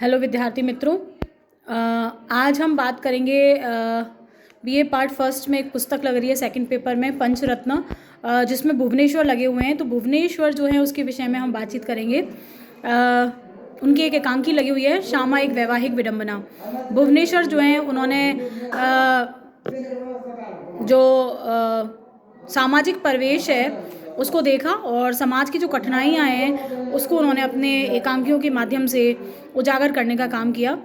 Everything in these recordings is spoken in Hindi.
हेलो विद्यार्थी मित्रों, आज हम बात करेंगे बीए पार्ट फर्स्ट में एक पुस्तक लग रही है सेकंड पेपर में पंचरत्न, जिसमें भुवनेश्वर लगे हुए हैं। तो भुवनेश्वर जो है उसके विषय में हम बातचीत करेंगे। उनकी एक एकांकी लगी हुई है, श्यामा एक वैवाहिक विडंबना। भुवनेश्वर जो हैं उन्होंने जो सामाजिक परिवेश है उसको देखा और समाज की जो कठिनाइयाँ हैं उसको उन्होंने अपने एकांकियों के माध्यम से उजागर करने का काम किया।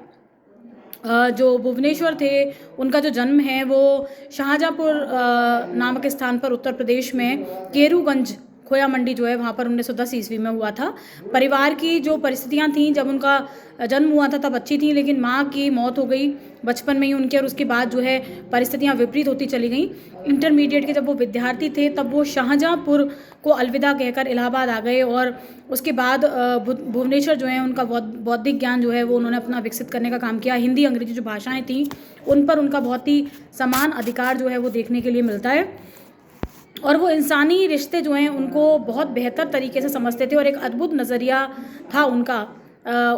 जो भुवनेश्वर थे उनका जो जन्म है वो शाहजहाँपुर नामक स्थान पर उत्तर प्रदेश में केरूगंज खोया मंडी जो है वहाँ पर 1910 ईस्वी में हुआ था। परिवार की जो परिस्थितियाँ थीं, जब उनका जन्म हुआ था तब अच्छी थी, लेकिन माँ की मौत हो गई बचपन में ही उनके, और उसके बाद जो है परिस्थितियाँ विपरीत होती चली गई। इंटरमीडिएट के जब वो विद्यार्थी थे तब वो शाहजहाँपुर को अलविदा कहकर इलाहाबाद आ गए, और उसके बाद भुवनेश्वर जो है उनका बौद्धिक ज्ञान जो है वो उन्होंने अपना विकसित करने का काम किया। हिंदी अंग्रेजी जो भाषाएँ थीं उन पर उनका बहुत ही समान अधिकार जो है वो देखने के लिए मिलता है, और वो इंसानी रिश्ते जो हैं उनको बहुत बेहतर तरीके से समझते थे, और एक अद्भुत नज़रिया था उनका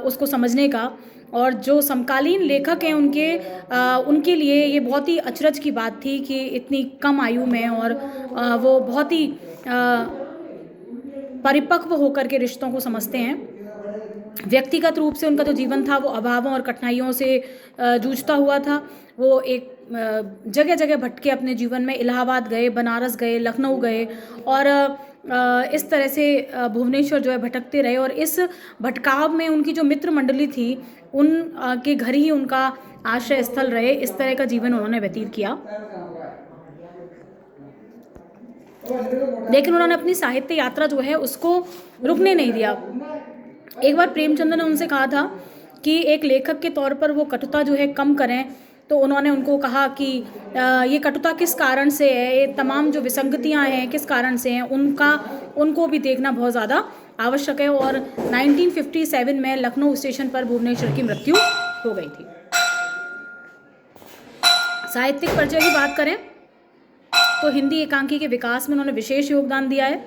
उसको समझने का। और जो समकालीन लेखक हैं उनके लिए ये बहुत ही अचरज की बात थी कि इतनी कम आयु में और वो बहुत ही परिपक्व होकर के रिश्तों को समझते हैं। व्यक्तिगत रूप से उनका जो जीवन था वो अभावों और कठिनाइयों से जूझता हुआ था। वो एक जगह जगह भटके अपने जीवन में, इलाहाबाद गए, बनारस गए, लखनऊ गए, और इस तरह से भुवनेश्वर जो है भटकते रहे, और इस भटकाव में उनकी जो मित्र मंडली थी उन के घर ही उनका आश्रय स्थल रहे। इस तरह का जीवन उन्होंने व्यतीत किया, लेकिन उन्होंने अपनी साहित्य यात्रा जो है उसको रुकने नहीं दिया। एक बार प्रेमचंद ने उनसे कहा था कि एक लेखक के तौर पर वो कटुता जो है कम करें, तो उन्होंने उनको कहा कि ये कटुता किस कारण से है, ये तमाम जो विसंगतियां हैं किस कारण से हैं, उनको भी देखना बहुत ज़्यादा आवश्यक है। और 1957 में लखनऊ स्टेशन पर भुवनेश्वर की मृत्यु हो गई थी। साहित्यिक परिचय की बात करें तो हिंदी एकांकी के विकास में उन्होंने विशेष योगदान दिया है।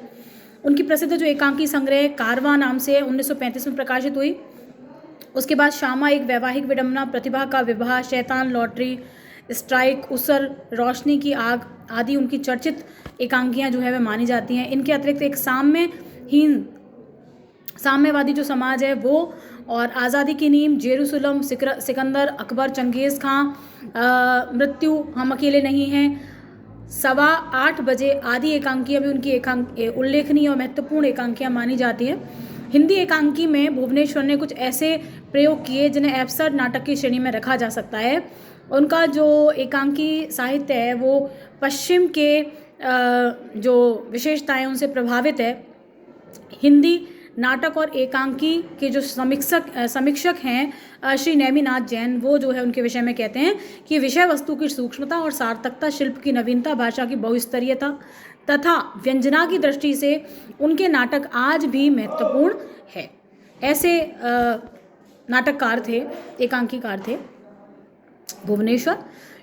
उनकी प्रसिद्ध जो एकांकी संग्रह कारवां नाम से 1935 में प्रकाशित हुई। उसके बाद श्यामा एक वैवाहिक विडंबना, प्रतिभा का विवाह, शैतान लॉटरी, स्ट्राइक, उसर, रोशनी की आग आदि उनकी चर्चित एकांकियां जो है वह मानी जाती हैं। इनके अतिरिक्त एक साम्यवादी जो समाज है वो, और आज़ादी की नींव, जेरूसलम, सिकंदर, अकबर, चंगेज़ खां, मृत्यु, हम अकेले नहीं हैं, 8:15 बजे आदि एकांकियाँ भी उनकी उल्लेखनीय और महत्वपूर्ण एकांकियाँ मानी जाती हैं। हिंदी एकांकी में भुवनेश्वर ने कुछ ऐसे प्रयोग किए जिन्हें एब्सर्ड नाटक की श्रेणी में रखा जा सकता है। उनका जो एकांकी साहित्य है वो पश्चिम के जो विशेषताएं उनसे प्रभावित है। हिंदी नाटक और एकांकी के जो समीक्षक हैं श्री नेमिनाथ जैन, वो जो है उनके विषय में कहते हैं कि विषय वस्तु की सूक्ष्मता और सार्थकता, शिल्प की नवीनता, भाषा की बहुस्तरीयता तथा व्यंजना की दृष्टि से उनके नाटक आज भी महत्वपूर्ण है। ऐसे नाटककार थे, एकांकीकार थे भुवनेश्वर।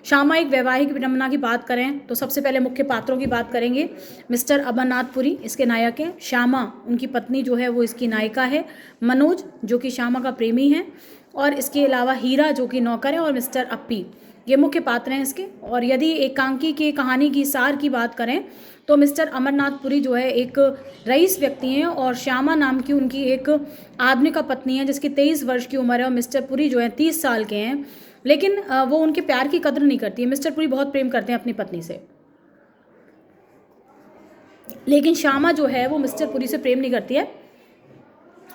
श्यामा एक वैवाहिक विडंबना की बात करें तो सबसे पहले मुख्य पात्रों की बात करेंगे। मिस्टर अमरनाथपुरी इसके नायक हैं, श्यामा उनकी पत्नी जो है वो इसकी नायिका है, मनोज जो कि श्यामा का प्रेमी है, और इसके अलावा हीरा जो कि नौकर है, और मिस्टर अप्पी, ये मुख्य पात्र हैं इसके। और यदि एकांकी की कहानी की सार की बात करें तो मिस्टर अमरनाथपुरी जो है एक रईस व्यक्ति हैं, और श्यामा नाम की उनकी एक आदमी का पत्नी है जिसकी 23 वर्ष की उम्र है, और मिस्टर पुरी जो है 30 साल के हैं, लेकिन वो उनके प्यार की कदर नहीं करती है। मिस्टर पुरी बहुत प्रेम करते हैं अपनी पत्नी से, लेकिन श्यामा जो है वो मिस्टर पुरी से प्रेम नहीं करती है,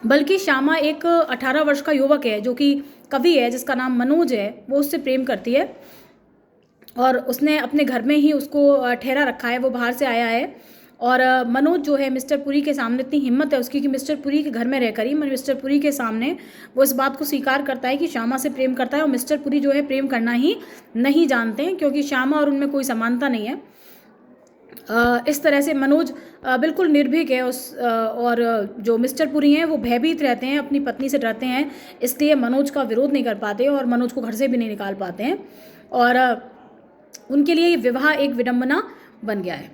बल्कि श्यामा एक 18 वर्ष का युवक है जो कि कवि है जिसका नाम मनोज है, वो उससे प्रेम करती है, और उसने अपने घर में ही उसको ठहरा रखा है, वो बाहर से आया है। और मनोज जो है मिस्टर पुरी के सामने, इतनी हिम्मत है उसकी कि मिस्टर पुरी के घर में रहकर ही मिस्टर पुरी के सामने वो इस बात को स्वीकार करता है कि श्यामा से प्रेम करता है, और मिस्टर पुरी जो है प्रेम करना ही नहीं जानते हैं क्योंकि श्यामा और उनमें कोई समानता नहीं है। इस तरह से मनोज बिल्कुल निर्भीक है और जो मिस्टर पुरी हैं वो भयभीत रहते हैं, अपनी पत्नी से डरते हैं, इसलिए मनोज का विरोध नहीं कर पाते और मनोज को घर से भी नहीं निकाल पाते हैं, और उनके लिए विवाह एक विडंबना बन गया है।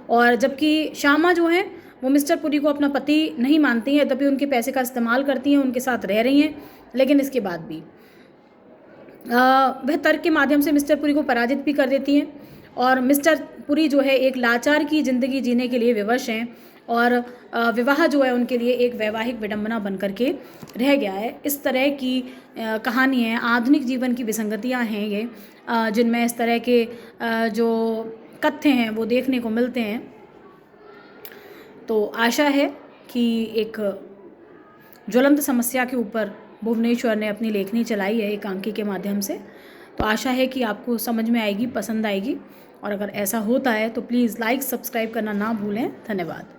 और जबकि श्यामा जो है वो मिस्टर पुरी को अपना पति नहीं मानती हैं, यद्यपि उनके पैसे का इस्तेमाल करती हैं, उनके साथ रह रही हैं, लेकिन इसके बाद भी वह तर्क के माध्यम से मिस्टर पुरी को पराजित भी कर देती हैं और मिस्टर पुरी जो है एक लाचार की ज़िंदगी जीने के लिए विवश हैं और विवाह जो है उनके लिए एक वैवाहिक विडंबना बन करके रह गया है। इस तरह की कहानी है, आधुनिक जीवन की विसंगतियां हैं ये, जिनमें इस तरह के जो कथ्य हैं वो देखने को मिलते हैं। तो आशा है कि एक ज्वलंत समस्या के ऊपर भुवनेश्वर ने अपनी लेखनी चलाई है एकांकी के माध्यम से। तो आशा है कि आपको समझ में आएगी, पसंद आएगी, और अगर ऐसा होता है तो प्लीज़ लाइक सब्सक्राइब करना ना भूलें। धन्यवाद।